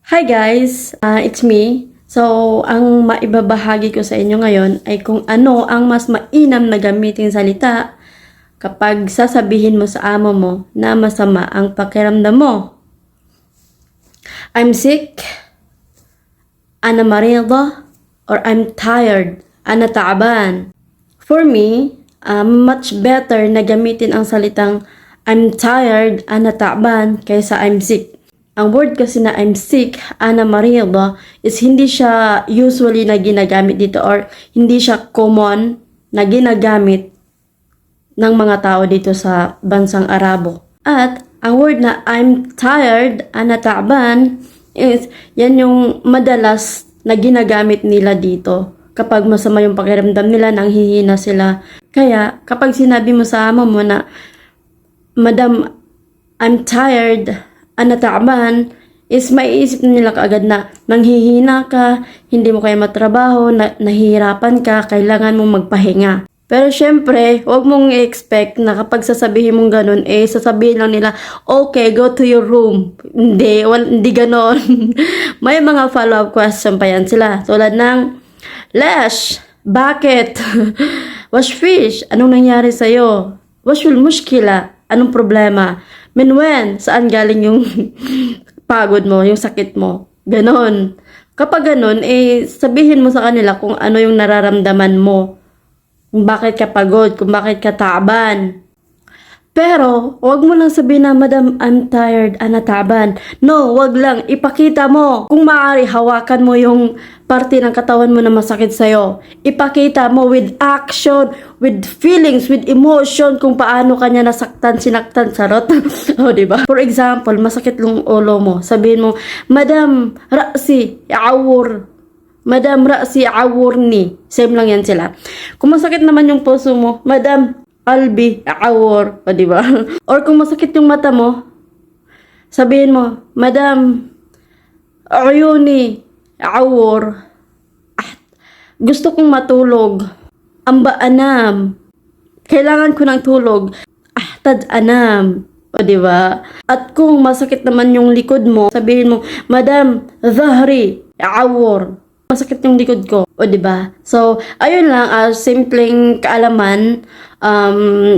Hi guys, it's me. So, ang maibabahagi ko sa inyo ngayon ay kung ano ang mas mainam na gamitin salita kapag sasabihin mo sa amo mo na masama ang pakiramdam mo. I'm sick, ana marida, or I'm tired, ana taaban. For me, much better na gamitin ang salitang I'm tired, ana taaban kaysa I'm sick. Ang word kasi na I'm sick, ana marida, is hindi siya usually na ginagamit dito or hindi siya common na ginagamit ng mga tao dito sa bansang Arabo. At ang word na I'm tired, ana taaban, is yan yung madalas na ginagamit nila dito kapag masama yung pakiramdam nila, nanghihina sila. Kaya kapag sinabi mo sa amo mo na Madam, I'm tired, ana taaban, is maiisip nila kaagad na nanghihina ka, hindi mo kaya matrabaho, nahihirapan ka, kailangan mong magpahinga. Pero syempre, huwag mong i-expect na kapag sasabihin mong ganun, sasabihin lang nila, okay, go to your room. Hindi ganon. May mga follow-up question pa yan sila. Tulad ng, Lash, bakit? Wash fish, anong nangyari sa'yo? Washul mushkila, anong problema? Minwen, saan galing yung pagod mo, yung sakit mo? Ganon. Kapag ganon, sabihin mo sa kanila kung ano yung nararamdaman mo. Kung bakit ka pagod, kung bakit ka taaban. Pero, wag mo lang sabihin na, Madam, I'm tired, ana taaban. No, wag lang. Ipakita mo. Kung maaari, hawakan mo yung parte ng katawan mo na masakit sa'yo. Ipakita mo with action, with feelings, with emotion, kung paano kanya nasaktan, sinaktan, sarot. O, diba? For example, masakit yung ulo mo. Sabihin mo, Madam, ra'si, awur. Madam, ra'si, awurni. Same lang yan sila. Kung masakit naman yung puso mo, Madam, Albi, awor, o diba? Or kung masakit yung mata mo, sabihin mo, Madam, ayuni, awor, gusto kong matulog, amba anam, kailangan ko ng tulog, tad anam, o diba? At kung masakit naman yung likod mo, sabihin mo, Madam, dhahri, awor, masakit yung likod ko, o diba? So, ayun lang, simpleng kaalaman.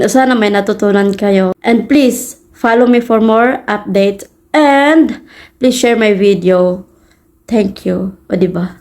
Sana may natutunan kayo. And please, follow me for more updates. And please share my video. Thank you. O diba?